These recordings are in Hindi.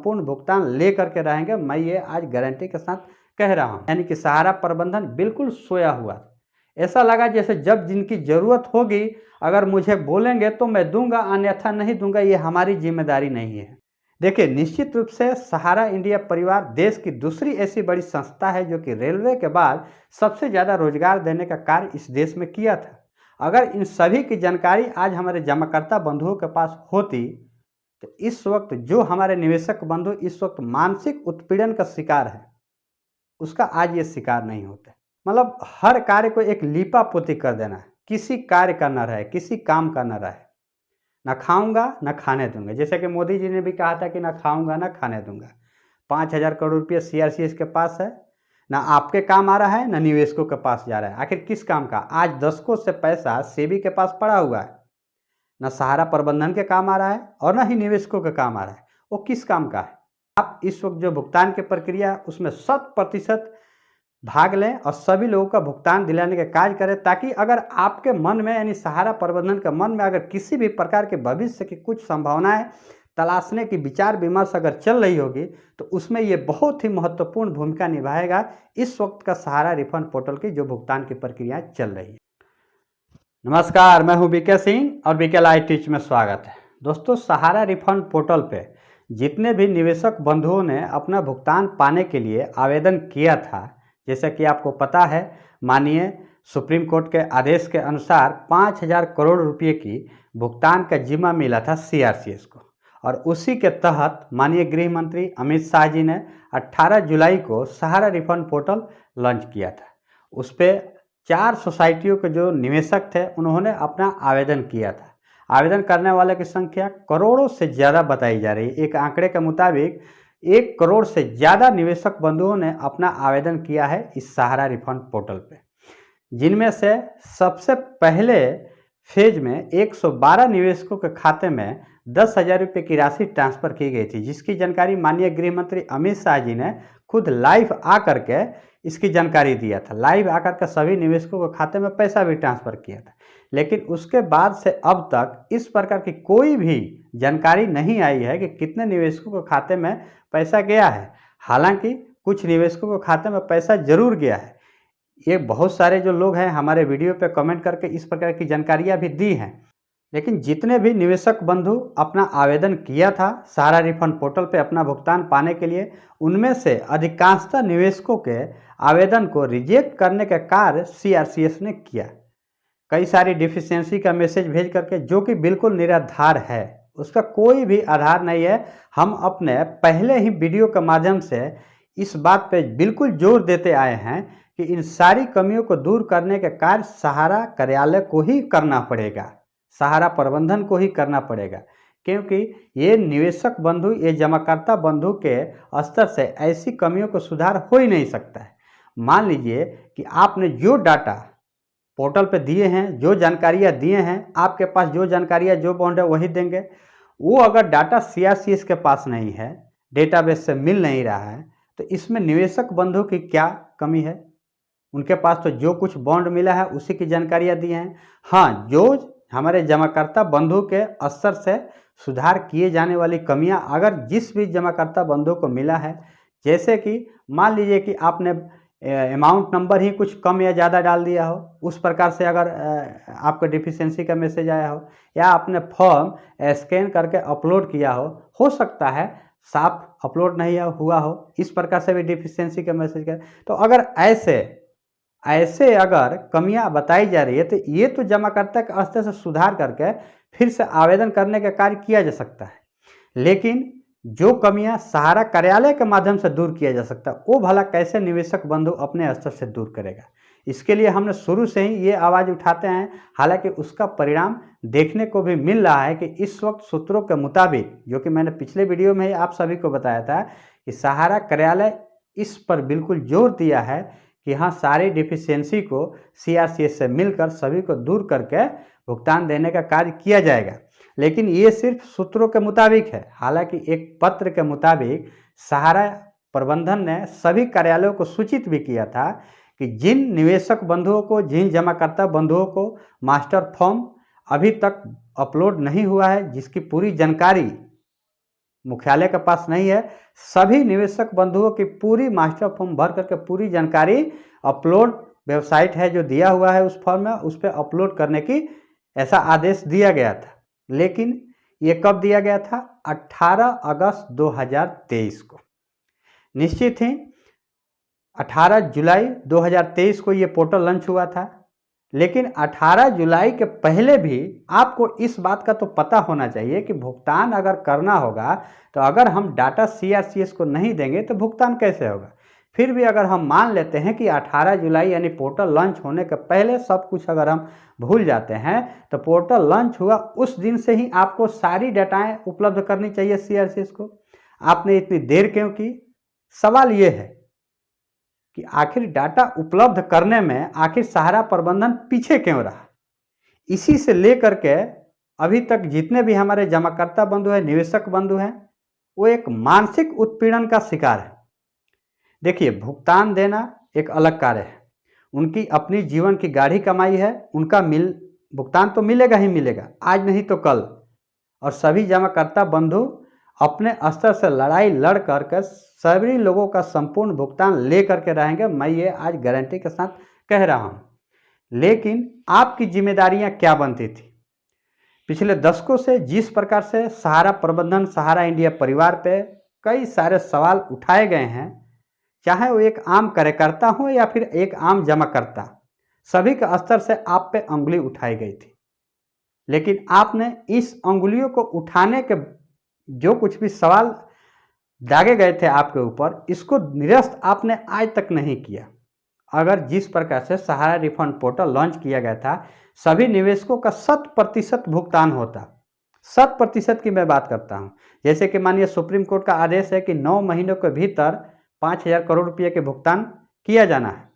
संपूर्ण भुगतान ले करके रहेंगे। मैं ये आज गारंटी के साथ कह रहा हूँ। यानी कि सहारा प्रबंधन बिल्कुल सोया हुआ। ऐसा लगा जैसे जब जिनकी ज़रूरत होगी अगर मुझे बोलेंगे तो मैं दूंगा, अन्यथा नहीं दूंगा। ये हमारी जिम्मेदारी नहीं है। देखिए, निश्चित रूप से सहारा इंडिया परिवार देश की दूसरी ऐसी बड़ी संस्था है जो कि रेलवे के बाद सबसे ज़्यादा रोजगार देने का कार्य इस देश में किया था। अगर इन सभी की जानकारी आज हमारे जमाकर्ता बंधुओं के पास होती तो इस वक्त जो हमारे निवेशक बंधु इस वक्त मानसिक उत्पीड़न का शिकार है, उसका आज ये शिकार नहीं होते। मतलब हर कार्य को एक लीपा पोती कर देना है, किसी कार्य का न रहे, किसी काम का न रहे। ना खाऊंगा ना खाने दूंगा, जैसे कि मोदी जी ने भी कहा था कि ना खाऊंगा ना खाने दूंगा। 5,000 करोड़ रुपये सीआरसीएस के पास है, ना आपके काम आ रहा है ना निवेशकों के पास जा रहा है। आखिर किस काम का? आज दशकों से पैसा सेबी के पास पड़ा हुआ है, ना सहारा प्रबंधन के काम आ रहा है और ना ही निवेशकों के काम आ रहा है। वो किस काम का है? आप इस वक्त जो भुगतान की प्रक्रिया उसमें 100% भाग लें और सभी लोगों का भुगतान दिलाने का कार्य करें, ताकि अगर आपके मन में यानी सहारा प्रबंधन के मन में अगर किसी भी प्रकार के भविष्य की कुछ संभावनाएं तलाशने की विचार विमर्श अगर चल रही होगी तो उसमें ये बहुत ही महत्वपूर्ण भूमिका निभाएगा इस वक्त का सहारा रिफंड पोर्टल की जो भुगतान की प्रक्रिया चल रही है। नमस्कार, मैं हूं बीके सिंह और बीके लाइव टीच में स्वागत है। दोस्तों, सहारा रिफंड पोर्टल पे जितने भी निवेशक बंधुओं ने अपना भुगतान पाने के लिए आवेदन किया था, जैसे कि आपको पता है माननीय सुप्रीम कोर्ट के आदेश के अनुसार 5,000 करोड़ रुपए की भुगतान का जिम्मा मिला था सीआरसीएस को, और उसी के तहत माननीय गृह मंत्री अमित शाह जी ने 18 जुलाई को सहारा रिफंड पोर्टल लॉन्च किया था। उस पर 4 सोसाइटियों के जो निवेशक थे उन्होंने अपना आवेदन किया था। आवेदन करने वाले की संख्या करोड़ों से ज़्यादा बताई जा रही है। एक आंकड़े के मुताबिक 1 करोड़ से ज़्यादा निवेशक बंधुओं ने अपना आवेदन किया है इस सहारा रिफंड पोर्टल पे, जिनमें से सबसे पहले फेज में 112 निवेशकों के खाते में 10,000 रुपये की राशि ट्रांसफर की गई थी, जिसकी जानकारी माननीय गृह मंत्री अमित शाह जी ने खुद लाइव आकर के इसकी जानकारी दिया था। लाइव आकर के सभी निवेशकों के खाते में पैसा भी ट्रांसफर किया था, लेकिन उसके बाद से अब तक इस प्रकार की कोई भी जानकारी नहीं आई है कि कितने निवेशकों के खाते में पैसा गया है। हालांकि कुछ निवेशकों के खाते में पैसा जरूर गया है। ये बहुत सारे जो लोग हैं हमारे वीडियो पे कमेंट करके इस प्रकार की जानकारियां भी दी हैं, लेकिन जितने भी निवेशक बंधु अपना आवेदन किया था सहारा रिफंड पोर्टल पे अपना भुगतान पाने के लिए, उनमें से अधिकांशतः निवेशकों के आवेदन को रिजेक्ट करने का कार्य सीआरसीएस ने किया। कई सारी डिफिशियंसी का मैसेज भेज करके, जो कि बिल्कुल निराधार है, उसका कोई भी आधार नहीं है। हम अपने पहले ही वीडियो के माध्यम से इस बात पे बिल्कुल जोर देते आए हैं कि इन सारी कमियों को दूर करने का कार्य सहारा कार्यालय को ही करना पड़ेगा, सहारा प्रबंधन को ही करना पड़ेगा, क्योंकि ये निवेशक बंधु, ये जमाकर्ता बंधु के स्तर से ऐसी कमियों को सुधार हो ही नहीं सकता है। मान लीजिए कि आपने जो डाटा पोर्टल पे दिए हैं, जो जानकारियाँ दिए हैं, आपके पास जो जानकारियाँ जो बॉन्ड है वही देंगे। वो अगर डाटा सीआरसीएस के पास नहीं है, डेटाबेस से मिल नहीं रहा है, तो इसमें निवेशक बंधु की क्या कमी है? उनके पास तो जो कुछ बॉन्ड मिला है उसी की जानकारियाँ दी हैं। हाँ, जो हमारे जमाकर्ता बंधु के स्तर से सुधार किए जाने वाली कमियाँ अगर जिस भी जमाकर्ता बंधु को मिला है, जैसे कि मान लीजिए कि आपने अमाउंट नंबर ही कुछ कम या ज़्यादा डाल दिया हो, उस प्रकार से अगर आपको डिफिशियंसी का मैसेज आया हो, या आपने फॉर्म स्कैन करके अपलोड किया हो सकता है साफ अपलोड नहीं हुआ हो, इस प्रकार से भी डिफिशियंसी का मैसेज कर। तो अगर ऐसे अगर कमियां बताई जा रही है तो ये तो जमाकर्ता के स्तर से सुधार करके फिर से आवेदन करने का कार्य किया जा सकता है। लेकिन जो कमियां सहारा कार्यालय के माध्यम से दूर किया जा सकता है, वो भला कैसे निवेशक बंधु अपने स्तर से दूर करेगा? इसके लिए हमने शुरू से ही ये आवाज़ उठाते हैं। हालांकि उसका परिणाम देखने को भी मिल रहा है कि इस वक्त सूत्रों के मुताबिक, जो कि मैंने पिछले वीडियो में ही आप सभी को बताया था, कि सहारा कार्यालय इस पर बिल्कुल जोर दिया है कि हाँ, सारी डिफिशियंसी को सीआरसीएस से मिलकर सभी को दूर करके भुगतान देने का कार्य किया जाएगा। लेकिन ये सिर्फ सूत्रों के मुताबिक है। हालांकि एक पत्र के मुताबिक सहारा प्रबंधन ने सभी कार्यालयों को सूचित भी किया था कि जिन निवेशक बंधुओं को, जिन जमाकर्ता बंधुओं को मास्टर फॉर्म अभी तक अपलोड नहीं हुआ है, जिसकी पूरी जानकारी मुख्यालय के पास नहीं है। सभी निवेशक बंधुओं की पूरी मास्टर फॉर्म भर करके पूरी जानकारी अपलोड वेबसाइट है जो दिया हुआ है उस फॉर्म में, उस पर अपलोड करने की ऐसा आदेश दिया गया था। लेकिन ये कब दिया गया था? 18 अगस्त 2023 को। निश्चित ही 18 जुलाई 2023 को ये पोर्टल लॉन्च हुआ था। लेकिन 18 जुलाई के पहले भी आपको इस बात का तो पता होना चाहिए कि भुगतान अगर करना होगा तो अगर हम डाटा CRCS को नहीं देंगे तो भुगतान कैसे होगा। फिर भी अगर हम मान लेते हैं कि 18 जुलाई यानी पोर्टल लॉन्च होने के पहले सब कुछ अगर हम भूल जाते हैं तो पोर्टल लॉन्च हुआ उस दिन से ही आपको सारी डाटाएं उपलब्ध करनी चाहिए CRCS को। आपने इतनी देर क्यों की? सवाल ये है कि आखिर डाटा उपलब्ध करने में आखिर सहारा प्रबंधन पीछे क्यों रहा। इसी से लेकर के अभी तक जितने भी हमारे जमाकर्ता बंधु हैं, निवेशक बंधु हैं, वो एक मानसिक उत्पीड़न का शिकार है। देखिए, भुगतान देना एक अलग कार्य है, उनकी अपनी जीवन की गाढ़ी कमाई है, उनका भुगतान तो मिलेगा ही मिलेगा, आज नहीं तो कल। और सभी जमाकर्ता बंधु अपने स्तर से लड़ाई लड़ करके सभी लोगों का संपूर्ण भुगतान ले करके रहेंगे, मैं ये आज गारंटी के साथ कह रहा हूँ। लेकिन आपकी जिम्मेदारियां क्या बनती थी? पिछले दशकों से जिस प्रकार से सहारा प्रबंधन, सहारा इंडिया परिवार पे कई सारे सवाल उठाए गए हैं, चाहे वो एक आम कार्यकर्ता हो या फिर एक आम जमाकर्ता, सभी के स्तर से आप पे अंगुली उठाई गई थी। लेकिन आपने इस अंगुलियों को उठाने के जो कुछ भी सवाल दागे गए थे आपके ऊपर, इसको निरस्त आपने आज तक नहीं किया। अगर जिस प्रकार से सहारा रिफंड पोर्टल लॉन्च किया गया था, सभी निवेशकों का 100% भुगतान होता, 100% की मैं बात करता हूं। जैसे कि मानिए सुप्रीम कोर्ट का आदेश है कि 9 महीनों के भीतर 5,000 करोड़ रुपये के भुगतान किया जाना है,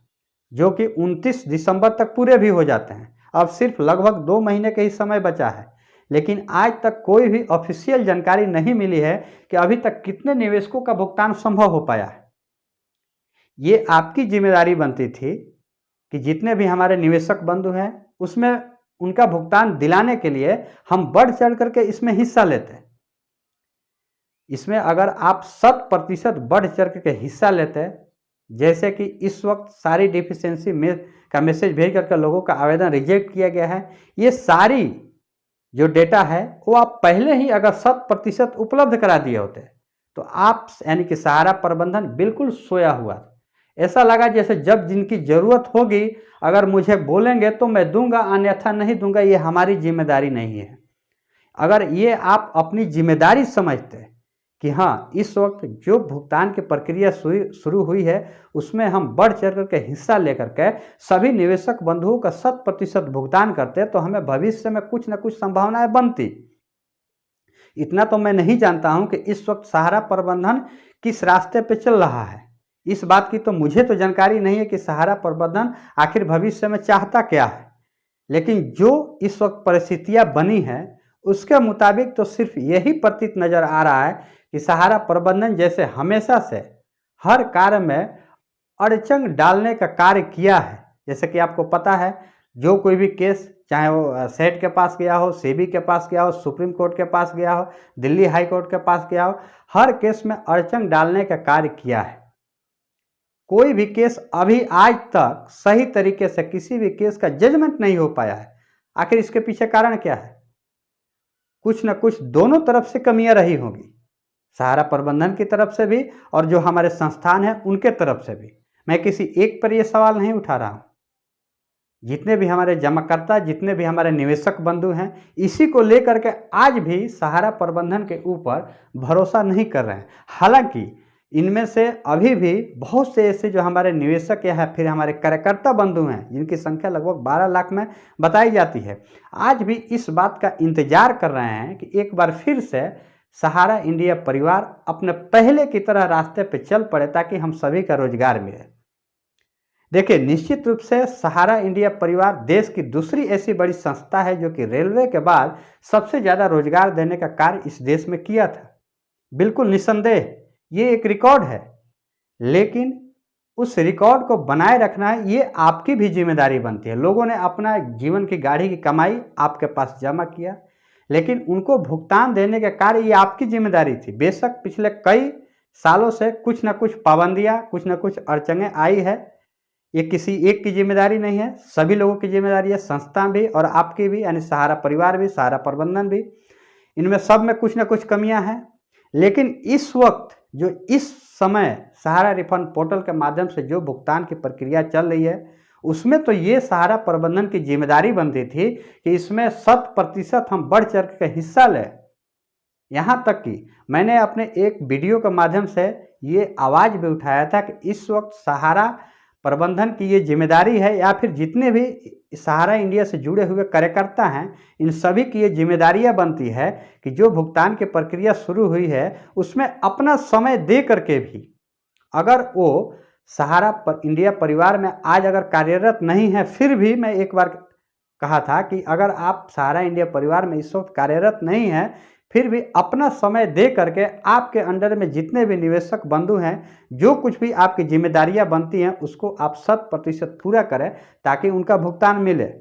जो कि 29 दिसंबर तक पूरे भी हो जाते हैं। अब सिर्फ लगभग 2 महीने के ही समय बचा है। लेकिन आज तक कोई भी ऑफिशियल जानकारी नहीं मिली है कि अभी तक कितने निवेशकों का भुगतान संभव हो पाया है। ये आपकी जिम्मेदारी बनती थी कि जितने भी हमारे निवेशक बंधु हैं उसमें उनका भुगतान दिलाने के लिए हम बढ़ चढ़ करके इसमें हिस्सा लेते हैं। इसमें अगर आप 100% बढ़ चढ़ करके हिस्सा लेते हैं, जैसे कि इस वक्त सारी डिफिशियंसी में का मैसेज भेज करके लोगों का आवेदन रिजेक्ट किया गया है, ये सारी जो डेटा है वो आप पहले ही अगर 100% उपलब्ध करा दिए होते तो आप यानी कि सहारा प्रबंधन बिल्कुल सोया हुआ। ऐसा लगा जैसे जब जिनकी ज़रूरत होगी अगर मुझे बोलेंगे तो मैं दूंगा, अन्यथा नहीं दूंगा, ये हमारी जिम्मेदारी नहीं है। अगर ये आप अपनी जिम्मेदारी समझते कि हाँ इस वक्त जो भुगतान की प्रक्रिया शुरू हुई है उसमें हम बढ़ चढ़ करके हिस्सा लेकर के सभी निवेशक बंधुओं का 100% भुगतान करते तो हमें भविष्य में कुछ न कुछ संभावनाएं बनती। इतना तो मैं नहीं जानता हूं कि इस वक्त सहारा प्रबंधन किस रास्ते पे चल रहा है। इस बात की तो मुझे तो जानकारी नहीं है कि सहारा प्रबंधन आखिर भविष्य में चाहता क्या है। लेकिन जो इस वक्त परिस्थितियां बनी हैं उसके मुताबिक तो सिर्फ यही प्रतीत नजर आ रहा है कि सहारा प्रबंधन जैसे हमेशा से हर कार्य में अड़चन डालने का कार्य किया है। जैसे कि आपको पता है जो कोई भी केस, चाहे वो सेट के पास गया हो, सेबी के पास गया हो, सुप्रीम कोर्ट के पास गया हो, दिल्ली हाई कोर्ट के पास गया हो, हर केस में अड़चन डालने का कार्य किया है। कोई भी केस अभी आज तक सही तरीके से किसी भी केस का जजमेंट नहीं हो पाया है। आखिर इसके पीछे कारण क्या है? कुछ न कुछ दोनों तरफ से कमियां रही होंगी, सहारा प्रबंधन की तरफ से भी और जो हमारे संस्थान हैं उनके तरफ से भी। मैं किसी एक पर यह सवाल नहीं उठा रहा हूं। जितने भी हमारे जमाकर्ता, जितने भी हमारे निवेशक बंधु हैं, इसी को लेकर के आज भी सहारा प्रबंधन के ऊपर भरोसा नहीं कर रहे हैं। हालांकि इनमें से अभी भी बहुत से ऐसे जो हमारे निवेशक या फिर हमारे कार्यकर्ता बंधु हैं जिनकी संख्या लगभग 12 लाख में बताई जाती है, आज भी इस बात का इंतजार कर रहे हैं कि एक बार फिर से सहारा इंडिया परिवार अपने पहले की तरह रास्ते पे चल पड़े ताकि हम सभी का रोजगार मिले। देखिए, निश्चित रूप से सहारा इंडिया परिवार देश की दूसरी ऐसी बड़ी संस्था है जो कि रेलवे के बाद सबसे ज़्यादा रोजगार देने का कार्य इस देश में किया था। बिल्कुल निस्संदेह ये एक रिकॉर्ड है, लेकिन उस रिकॉर्ड को बनाए रखना है ये आपकी भी जिम्मेदारी बनती है। लोगों ने अपना जीवन की गाड़ी की कमाई आपके पास जमा किया, लेकिन उनको भुगतान देने के कार्य ये आपकी जिम्मेदारी थी। बेशक पिछले कई सालों से कुछ न कुछ पाबंदियां, कुछ न कुछ अड़चनें आई है, ये किसी एक की जिम्मेदारी नहीं है, सभी लोगों की जिम्मेदारी है, संस्था भी और आपकी भी, यानी सहारा परिवार भी, सहारा प्रबंधन भी। इनमें सब में कुछ न कुछ कमियां हैं। लेकिन इस वक्त जो इस समय सहारा रिफंड पोर्टल के माध्यम से जो भुगतान की प्रक्रिया चल रही है, उसमें तो ये सहारा प्रबंधन की जिम्मेदारी बनती थी कि इसमें 100% हम बढ़ चढ़ के हिस्सा लें। यहाँ तक कि मैंने अपने एक वीडियो के माध्यम से ये आवाज़ भी उठाया था कि इस वक्त सहारा प्रबंधन की ये जिम्मेदारी है, या फिर जितने भी सहारा इंडिया से जुड़े हुए कार्यकर्ता हैं, इन सभी की ये जिम्मेदारियां बनती है कि जो भुगतान की प्रक्रिया शुरू हुई है उसमें अपना समय दे करके भी, अगर वो सहारा इंडिया परिवार में आज अगर कार्यरत नहीं है, फिर भी मैं एक बार कहा था कि अगर आप सहारा इंडिया परिवार में इस वक्त कार्यरत नहीं है, फिर भी अपना समय दे करके आपके अंडर में जितने भी निवेशक बंधु हैं, जो कुछ भी आपकी जिम्मेदारियां बनती हैं उसको आप 100% पूरा करें ताकि उनका भुगतान मिले।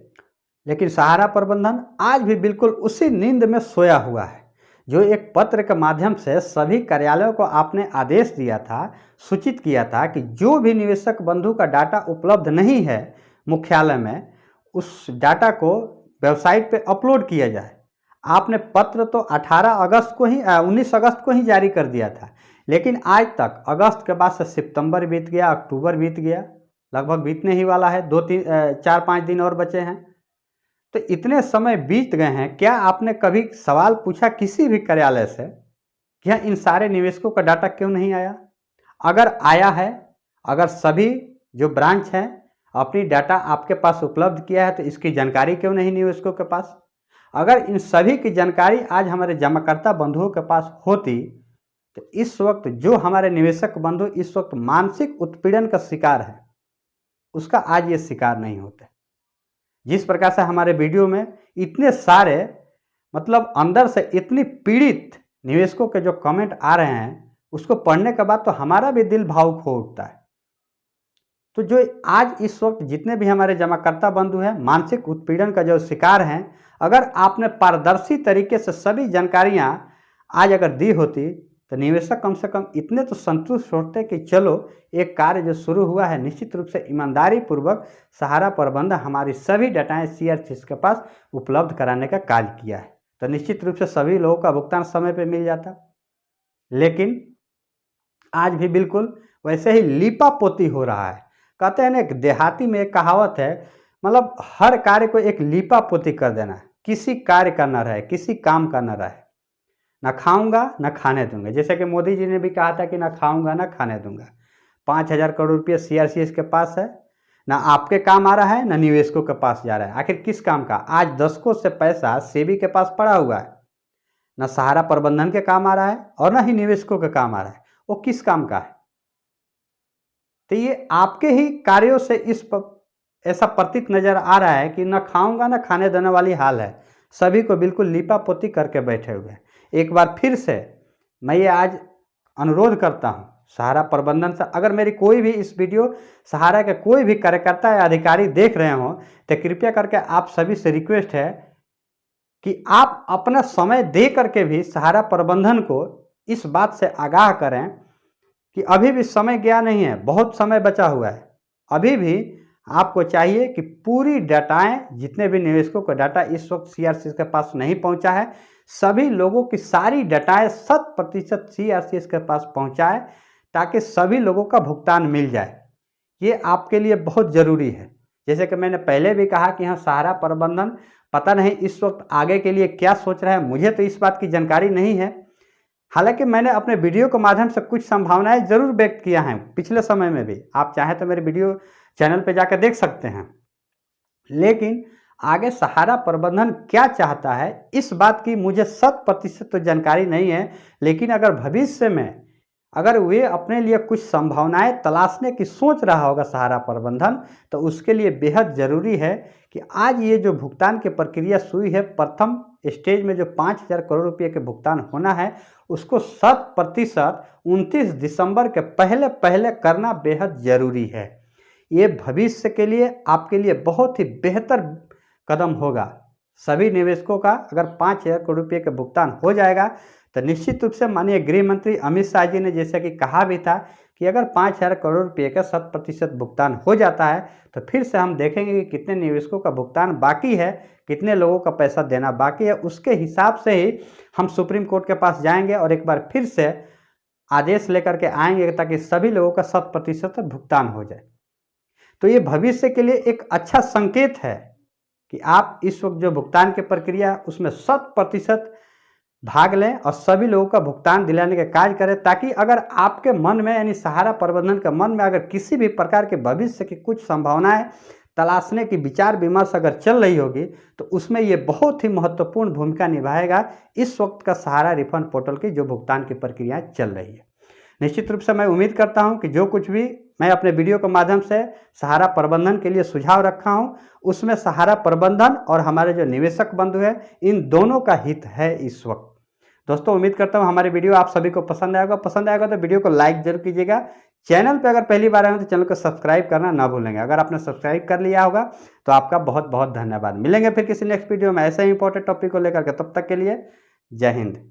लेकिन सहारा प्रबंधन आज भी बिल्कुल उसी नींद में सोया हुआ है। जो एक पत्र के माध्यम से सभी कार्यालयों को आपने आदेश दिया था, सूचित किया था कि जो भी निवेशक बंधु का डाटा उपलब्ध नहीं है मुख्यालय में, उस डाटा को वेबसाइट पे अपलोड किया जाए। आपने पत्र तो 19 अगस्त को ही जारी कर दिया था, लेकिन आज तक अगस्त के बाद से सितंबर बीत गया, अक्टूबर बीत गया, लगभग बीतने ही वाला है, 4-5 दिन और बचे हैं। तो इतने समय बीत गए हैं, क्या आपने कभी सवाल पूछा किसी भी कार्यालय से कि हाँ, इन सारे निवेशकों का डाटा क्यों नहीं आया? अगर आया है, अगर सभी जो ब्रांच हैं अपनी डाटा आपके पास उपलब्ध किया है, तो इसकी जानकारी क्यों नहीं निवेशकों के पास? अगर इन सभी की जानकारी आज हमारे जमाकर्ता बंधुओं के पास होती, तो इस वक्त जो हमारे निवेशक बंधु इस वक्त मानसिक उत्पीड़न का शिकार है, उसका आज ये शिकार नहीं होते। जिस प्रकार से हमारे वीडियो में इतने सारे, मतलब अंदर से इतनी पीड़ित निवेशकों के जो कमेंट आ रहे हैं, उसको पढ़ने के बाद तो हमारा भी दिल भावुक हो उठता है। तो जो आज इस वक्त जितने भी हमारे जमाकर्ता बंधु हैं मानसिक उत्पीड़न का जो शिकार हैं, अगर आपने पारदर्शी तरीके से सभी जानकारियां आज अगर दी होती, तो निवेशक कम से कम इतने तो संतुष्ट होते कि चलो एक कार्य जो शुरू हुआ है, निश्चित रूप से ईमानदारी पूर्वक सहारा प्रबंधन हमारी सभी डाटाएं CRC के पास उपलब्ध कराने का कार्य किया है, तो निश्चित रूप से सभी लोगों का भुगतान समय पर मिल जाता। लेकिन आज भी बिल्कुल वैसे ही लीपा पोती हो रहा है। कहते हैं ना, एक देहाती में एक कहावत है, मतलब हर कार्य को एक लीपा पोती कर देना, किसी कार्य का न रहे, किसी काम का न रहे, ना खाऊंगा ना खाने दूंगा। जैसे कि मोदी जी ने भी कहा था कि ना खाऊंगा ना खाने दूंगा। 5,000 करोड़ रुपये CRC के पास है, ना आपके काम आ रहा है ना निवेशकों के पास जा रहा है। आखिर किस काम का? आज दशकों से पैसा सेबी के पास पड़ा हुआ है, ना सहारा प्रबंधन के काम आ रहा है और ना ही निवेशकों के काम आ रहा है। वो किस काम का है? तो ये आपके ही कार्यों से ऐसा प्रतीत नजर आ रहा है कि ना खाऊंगा ना खाने देने वाली हाल है। सभी को बिल्कुल लीपा पोती करके बैठे हुए हैं। एक बार फिर से मैं ये आज अनुरोध करता हूँ सहारा प्रबंधन से, अगर मेरी कोई भी इस वीडियो सहारा के कोई भी कार्यकर्ता या अधिकारी देख रहे हो, तो कृपया करके आप सभी से रिक्वेस्ट है कि आप अपना समय दे करके भी सहारा प्रबंधन को इस बात से आगाह करें कि अभी भी समय गया नहीं है, बहुत समय बचा हुआ है। अभी भी आपको चाहिए कि पूरी डाटाएं, जितने भी निवेशकों का डाटा इस वक्त CRC के पास नहीं पहुंचा है, सभी लोगों की सारी डाटाएं 100% CRC के पास पहुंचाए, ताकि सभी लोगों का भुगतान मिल जाए। ये आपके लिए बहुत ज़रूरी है। जैसे कि मैंने पहले भी कहा कि हाँ, सहारा प्रबंधन पता नहीं इस वक्त आगे के लिए क्या सोच रहा है, मुझे तो इस बात की जानकारी नहीं है। हालांकि मैंने अपने वीडियो के माध्यम से कुछ संभावनाएं जरूर व्यक्त किया हैं पिछले समय में भी, आप चाहें तो मेरे वीडियो चैनल पे जाकर देख सकते हैं। लेकिन आगे सहारा प्रबंधन क्या चाहता है, इस बात की मुझे 100% तो जानकारी नहीं है। लेकिन अगर भविष्य में अगर वे अपने लिए कुछ संभावनाएं तलाशने की सोच रहा होगा सहारा प्रबंधन, तो उसके लिए बेहद ज़रूरी है कि आज ये जो भुगतान की प्रक्रिया शुरू है, प्रथम स्टेज में जो 5,000 करोड़ रुपये के भुगतान होना है, उसको 100% 29 दिसंबर के पहले पहले करना बेहद ज़रूरी है। ये भविष्य के लिए आपके लिए बहुत ही बेहतर कदम होगा। सभी निवेशकों का अगर 5,000 करोड़ रुपये का भुगतान हो जाएगा तो निश्चित रूप से माननीय गृह मंत्री अमित शाह जी ने जैसा कि कहा भी था कि अगर 5,000 करोड़ रुपये का 100% भुगतान हो जाता है तो फिर से हम देखेंगे कि कितने निवेशकों का भुगतान बाकी है, कितने लोगों का पैसा देना बाकी है। उसके हिसाब से ही हम सुप्रीम कोर्ट के पास जाएंगे और एक बार फिर से आदेश लेकर के आएंगे ताकि सभी लोगों का 100% भुगतान हो जाए। तो ये भविष्य के लिए एक अच्छा संकेत है कि आप इस वक्त जो भुगतान की प्रक्रिया उसमें 100% भाग लें और सभी लोगों का भुगतान दिलाने का कार्य करें, ताकि अगर आपके मन में यानी सहारा प्रबंधन के मन में अगर किसी भी प्रकार के भविष्य की कुछ संभावनाएं तलाशने की विचार विमर्श अगर चल रही होगी तो उसमें ये बहुत ही महत्वपूर्ण भूमिका निभाएगा इस वक्त का सहारा रिफंड पोर्टल की जो भुगतान की प्रक्रिया चल रही है। निश्चित रूप से मैं उम्मीद करता हूं कि जो कुछ भी मैं अपने वीडियो के माध्यम से सहारा प्रबंधन के लिए सुझाव रखा हूं उसमें सहारा प्रबंधन और हमारे जो निवेशक बंधु हैं इन दोनों का हित है इस वक्त। दोस्तों उम्मीद करता हूं हमारी वीडियो आप सभी को पसंद आएगा तो वीडियो को लाइक जरूर कीजिएगा। चैनल पे अगर पहली बार आए हो तो चैनल को सब्सक्राइब करना ना भूलेंगे। अगर आपने सब्सक्राइब कर लिया होगा तो आपका बहुत बहुत धन्यवाद। मिलेंगे फिर किसी नेक्स्ट वीडियो में ऐसे ही इंपॉर्टेंट टॉपिक को लेकर के, तब तक के लिए जय हिंद।